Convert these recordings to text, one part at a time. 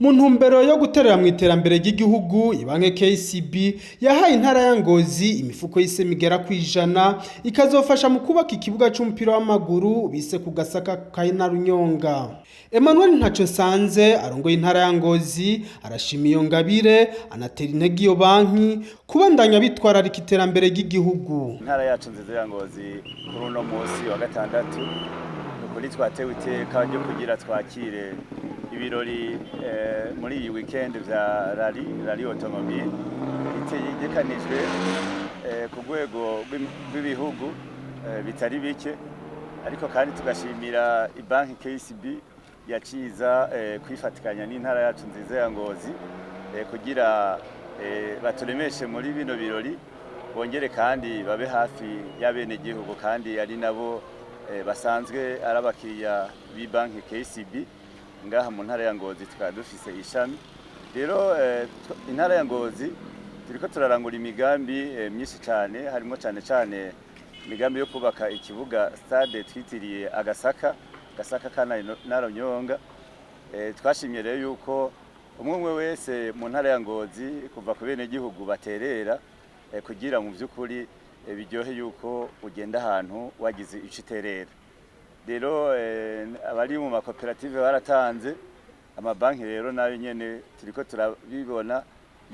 Mu ntumbero yo guterera mu iterambere ry'igihugu, Ibanki KCB yahaye intara ya Ngozi imifuko y'isemi igera ku 100 ikazofasha mu kubaka ikibuga c'umupira w'amaguru bise ku Gasaka ka Runyonga. Emmanuel Ntaco Nsanze arongoye intara ya Ngozi arashima iyo ngabire, anatera intege iyo banki kubandanya bitwararika iterambere ry'igihugu. Intara yacu nziza ya Ngozi kuri uno munsi wa gatandatu kuri twatewe iteka ryo kugira twakire ibirori muri iyi weekend vya rally automobile itegekanijwe ku rwego rw'ibihugu bitari bike, ariko kandi tugashimira ibanki KCB yaciza kwifatikanya n'intara yacu nziza ya Ngozi kugira baturemeshe muri bino birori, bongere kandi babe hafi y'abene gihugu kandi ari nabo basanzwe arabakiriya b'ibanki KCB ngaha mu ntara ya Ngozi. Tukaba dufise ishami rero intara ya Ngozi turiko turarangura imigambi myinshi cyane, harimo cyane imigambi yo kubaka ikibuga stade twitiriye Gasaka kana Runyonga. Twashimye rero yuko umwe wese mu ntara ya Ngozi kuva ku bene gihugu baterera kugira mu by'ukuri biryohe yuko ugenda ahantu wagize iciterera. Rero abari mu makoperative baratanze, amabanki rero nayo nyene turiko turabibona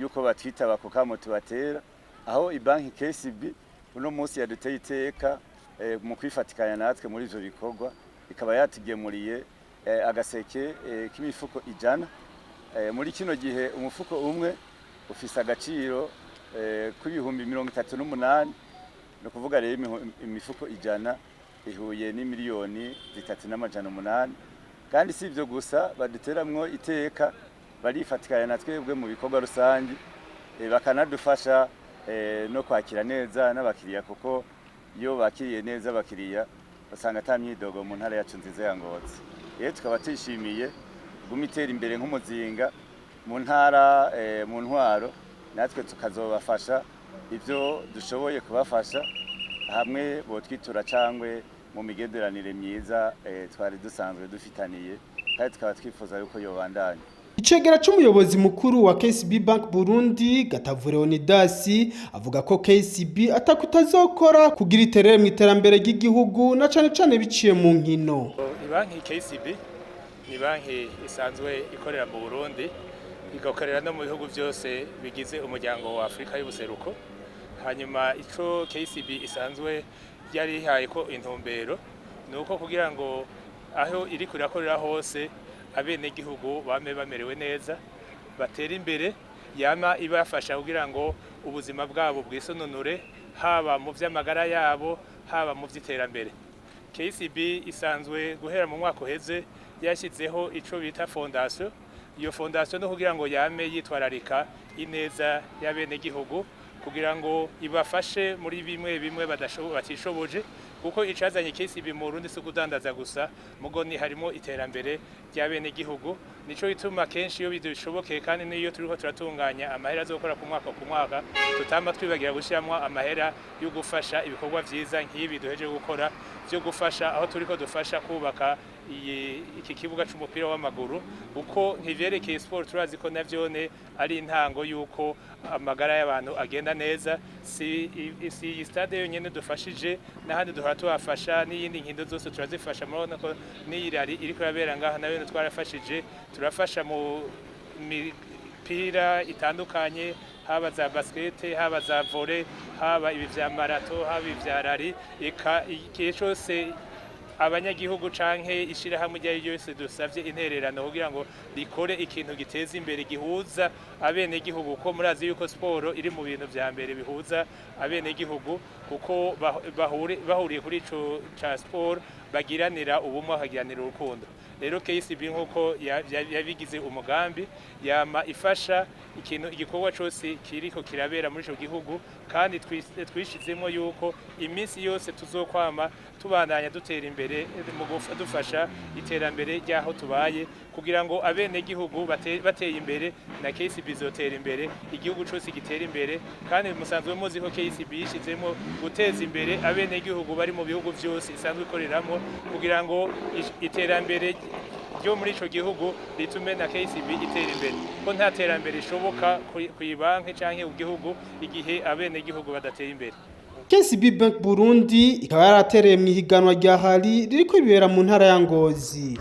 yuko batwitaba ku kamo tubatera, aho ibanki KCB uno munsi yaduteye iteka mu kwifatikanya natwe muri ivyo bikorwa, ikaba yatugemuriye agaseke k'imifuko 100. Muri kino gihe umufuko umwe ufise agaciro k'ibihumbi 38, no kuvuga rero imifuko 100 ihuye ni miliyoni 3,800. Kandi si ivyo gusa, baduteramwo iteka barifatikanya na twebwe mu bikorwa rusangi, bakanadufasha no kwakira neza n'abakiriya, kuko iyo bakiriye neza abakiriya basanga ata myidogo mu ntara yacu nziza ya Ngozi. Rero tukaba tuyishimiye gumitera imbere nk'umuzinga mu ntara, mu ntwaro, natwe tukazobafasha ivyo dushoboye kubafasha hamwe botwitura cangwe mu migenderanire myiza twari dusanzwe dufitaniye, kandi tukaba twifuza yuko yobandanya. Icegera c'umuyobozi mukuru wa KCB Bank Burundi Leonidasi avuga ko KCB atakutazokora kugira iterere mu iterambere ry'igihugu na cane biciye mu nkino. Ibanki KCB ni banki isanzwe ikorera mu Burundi, igakorera no mu bihugu byose bigize umuryango wa Afrika y'ubuseruko. Hanyuma ico KCB isanzwe yari ihaye ko intumbero nuko kugira ngo aho iri kurakorera hose abene gihugu bame bamerewe neza, batera imbere, yama ibafasha kugira ngo ubuzima bwabo bwisononure, haba mu vy'amagara yabo, haba mu vy'iterambere. KCB isanzwe guhera mu mwaka uheze yashyizeho ico bita fondation. Iyo fondation no kugira ngo yame yitwararika ineza y'abene gihugu, kugira ngo ibafashe muri bimwe batishoboje, kuko icazanye KCB mu Burundi si kudandaza gusa, mugo ni harimo iterambere ry'abene gihugu. Nico bituma kenshi iyo bidushoboke kandi niyo turiko turatunganya amahera azokora ku mwaka tutamba twibagira gushiramwo amahera yo gufasha ibikorwa vyiza nk'ibi duheje gukora byo gufasha, aho turiko dufasha kubaka iki kibuga c'umupira w'amaguru, uko nk'ivyerekeye sport turazi ko navyone ari intango yuko amagara y'abantu agenda neza. Si stade yonyene dufashije, n'ahandi duhora tubafasha, n'iyindi nkindo zose turazifasha. Murabona ko n'iyirari iriko irabera ngaha nayo twarafashije, turafasha mu mipira itandukanye, haba za basket, haba za volley, haba ibi vya marato, haba ivya rally, ikihe cose abanyagihugu canke ishirahamwe ryayo yose dusavye intererano kugira ngo rikore ikintu giteza imbere, gihuza abene gihugu, ko murazi yuko sport iri mu bintu vya mbere bihuza abene gihugu, kuko bahuriye kuri ico ca sport bagiranira ubumwe, bakagiranira urukundo. Rero KCB nkuko yabigize umugambi, yama ifasha igikorwa cyose kiriko kirabera muri ico gihugu, kandi twishizemo yuko iminsi yose tuzokwama tubandanya dutera imbere mu dufasha iterambere ryaho tubaye, kugira ngo abene gihugu bateye imbere na KCB zotera imbere, igihugu cyose gitera imbere. Kandi musanzwe muzi ko KCB yishizemo guteza imbere abene gihugu bari mu bihugu byose isanzwe ikoreramo, kugira ngo iterambere ryo muri ico gihugu ritume na KCB itera imbere ko nta terambere rishoboka ku ibanki canke ku gihugu igihe abene gihugu badateye imbere. KCB Bank Burundi ikaba yaratereye mu ihiganwa rya yahaye ririko ribera mu ntara ya Ngozi.